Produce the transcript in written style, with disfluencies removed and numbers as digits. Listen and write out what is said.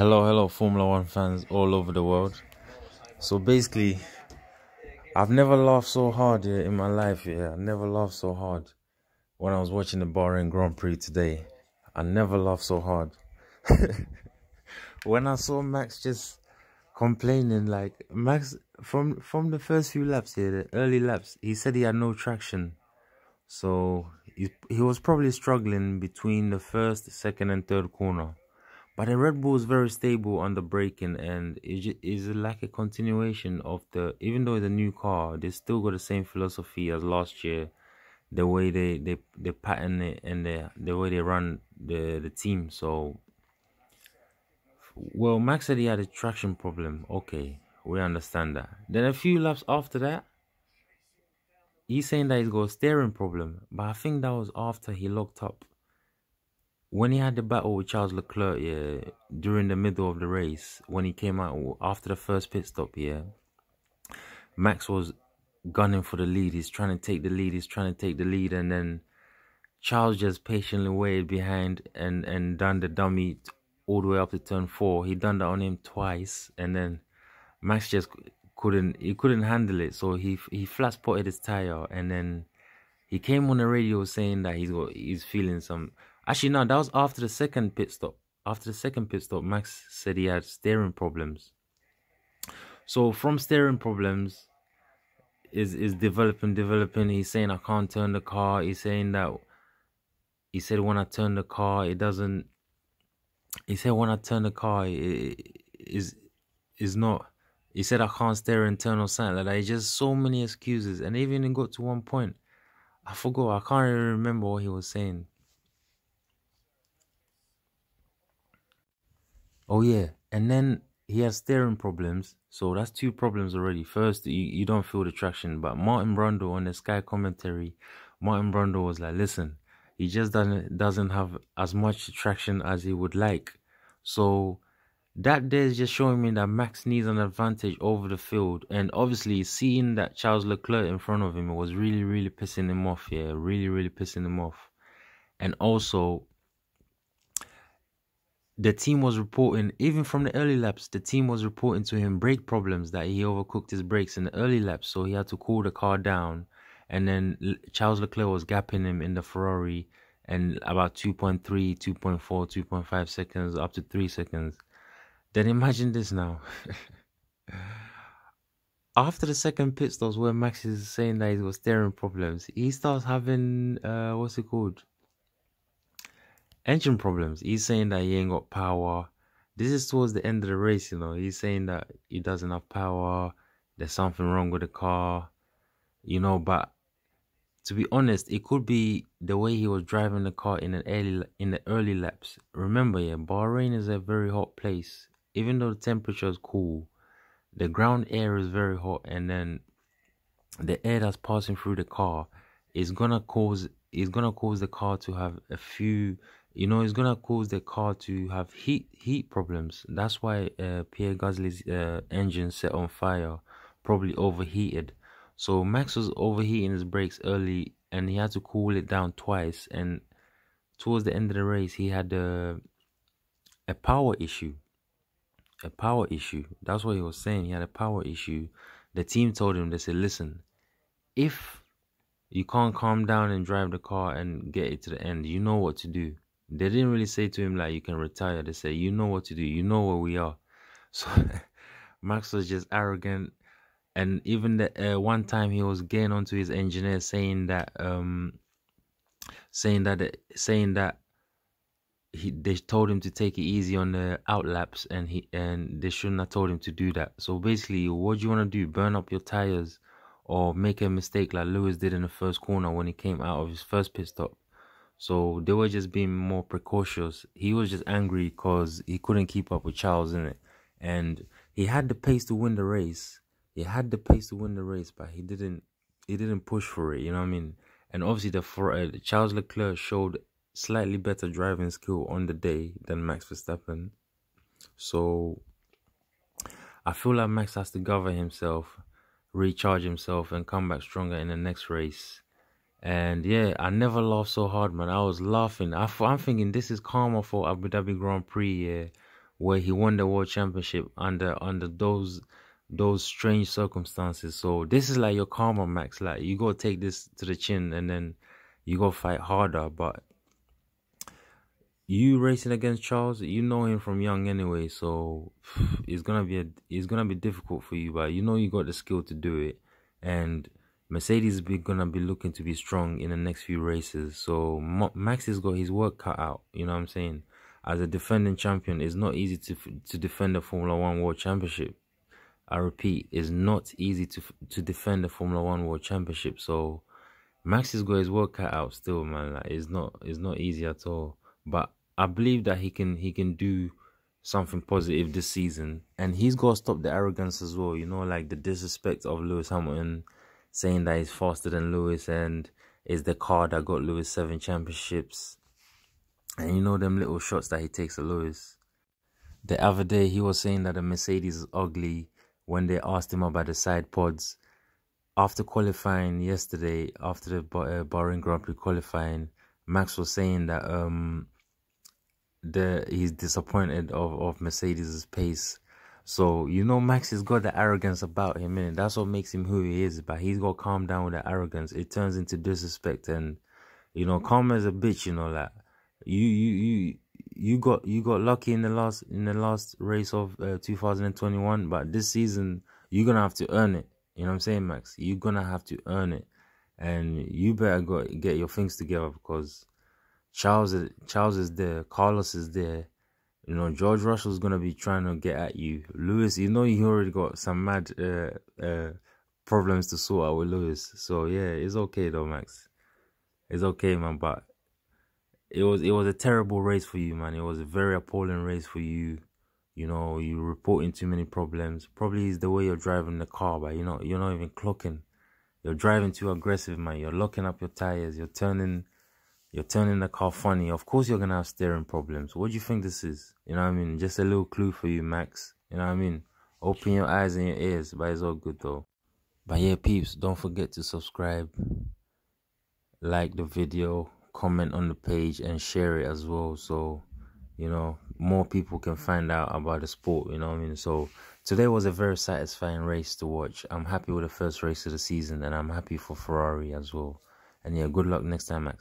Hello, Formula One fans all over the world. So basically, I've never laughed so hard in my life. I never laughed so hard when I was watching the Bahrain Grand Prix today. I never laughed so hard. When I saw Max just complaining, like Max from the first few laps the early laps, he said he had no traction. So he was probably struggling between the first, second, and third corner. But the Red Bull is very stable on the braking, and it is like a continuation of even though it's a new car, they still got the same philosophy as last year. The way they pattern it and the way they run the team. So, well, Max said he had a traction problem. Okay, we understand that. Then a few laps after that, he's saying that he's got a steering problem. But I think that was after he locked up. When he had the battle with Charles Leclerc, during the middle of the race, when he came out after the first pit stop, Max was gunning for the lead. He's trying to take the lead, and then Charles just patiently waited behind and done the dummy all the way up to turn 4. He done that on him twice, and then Max just couldn't handle it, so he flat spotted his tire, and then he came on the radio saying that he's feeling some. Actually, no, that was after the second pit stop. After the second pit stop, Max said he had steering problems. So from steering problems is developing. He's saying I can't turn the car. He said when I turn the car, it doesn't. He said when I turn the car, it is not. He said I can't steer and turn or something like that. It's just so many excuses, and even it got to one point, I forgot. I can't even remember what he was saying. Oh yeah, and then he has steering problems, so that's 2 problems already. First, you don't feel the traction, but Martin Brundle on the Sky commentary, Martin Brundle was like, listen, he just doesn't have as much traction as he would like. So that there is just showing me that Max needs an advantage over the field, and obviously seeing that Charles Leclerc in front of him was really pissing him off. Really pissing him off. And also, the team was reporting, even from the early laps, the team was reporting to him brake problems, that he overcooked his brakes in the early laps, so he had to cool the car down. And then Charles Leclerc was gapping him in the Ferrari, and about 2.3, 2.4, 2.5 seconds, up to 3 seconds. Then imagine this now. After the second pit stops where Max is saying that he's got steering problems, he starts having, what's it called? Engine problems. He's saying that he ain't got power. This is towards the end of the race, He's saying that he doesn't have power. There's something wrong with the car, But to be honest, it could be the way he was driving the car in the early laps. Remember, Bahrain is a very hot place. Even though the temperature is cool, the ground air is very hot, and then the air that's passing through the car is gonna cause the car to have a few. It's gonna cause the car to have heat problems. That's why Pierre Gasly's engine set on fire, probably overheated. So Max was overheating his brakes early, and he had to cool it down twice. And towards the end of the race, he had a power issue. That's what he was saying. He had a power issue. The team told him, they said, listen, if you can't calm down and drive the car and get it to the end, you know what to do. They didn't really say to him like you can retire. They said, you know what to do. You know where we are. So Max was just arrogant. And even the one time he was getting onto his engineer saying that they told him to take it easy on the out laps, and they shouldn't have told him to do that. So basically, what do you want to do? Burn up your tires or make a mistake like Lewis did in the first corner when he came out of his first pit stop? So they were just being more precautious. He was just angry because he couldn't keep up with Charles, innit? And he had the pace to win the race. But he didn't push for it, you know what I mean? And obviously Charles Leclerc showed slightly better driving skill on the day than Max Vestappen. So I feel like Max has to gather himself, recharge himself, and come back stronger in the next race. And yeah, I never laughed so hard, man. I was laughing. I'm thinking this is karma for Abu Dhabi Grand Prix, where he won the world championship under those strange circumstances. So this is like your karma, Max. Like, you gotta take this to the chin, and then you gotta fight harder. But you racing against Charles, you know him from young anyway, so it's gonna be difficult for you. But you know you got the skill to do it, and Mercedes is gonna be looking to be strong in the next few races. So Max has got his work cut out. You know what I'm saying? As a defending champion, it's not easy to defend the Formula One World Championship. I repeat, it's not easy to defend the Formula One World Championship. So Max has got his work cut out still, man. Like, it's not easy at all. But I believe that he can do something positive this season, and he's got to stop the arrogance as well. You know, like the disrespect of Lewis Hamilton, saying that he's faster than Lewis and is the car that got Lewis 7 championships. And you know them little shots that he takes at Lewis. The other day he was saying that the Mercedes is ugly when they asked him about the side pods. After qualifying yesterday, after the Bahrain Grand Prix qualifying, Max was saying that he's disappointed of Mercedes' pace. So, you know, Max has got the arrogance about him, and that's what makes him who he is. But he's got to calm down with that arrogance. It turns into disrespect, and you know, calm as a bitch. You know, like you got lucky in the last race of 2021, but this season you're gonna have to earn it. You know what I'm saying, Max? You're gonna have to earn it, and you better get your things together, because Charles is there, Carlos is there. You know, George Russell's gonna be trying to get at you. Lewis, you know, you already got some mad problems to sort out with Lewis. So yeah, it's okay though, Max. It's okay, man. But it was a terrible race for you, man. It was a very appalling race for you. You know, you're reporting too many problems. Probably is the way you're driving the car, but you're not even clocking. You're driving too aggressive, man. You're locking up your tires. You're turning the car funny. Of course you're gonna have steering problems. What do you think this is? You know what I mean? Just a little clue for you, Max. You know what I mean? Open your eyes and your ears, but it's all good though. But yeah, peeps, don't forget to subscribe, like the video, comment on the page, and share it as well, so you know more people can find out about the sport. You know what I mean? So today was a very satisfying race to watch. I'm happy with the first race of the season, and I'm happy for Ferrari as well. And yeah, good luck next time, Max.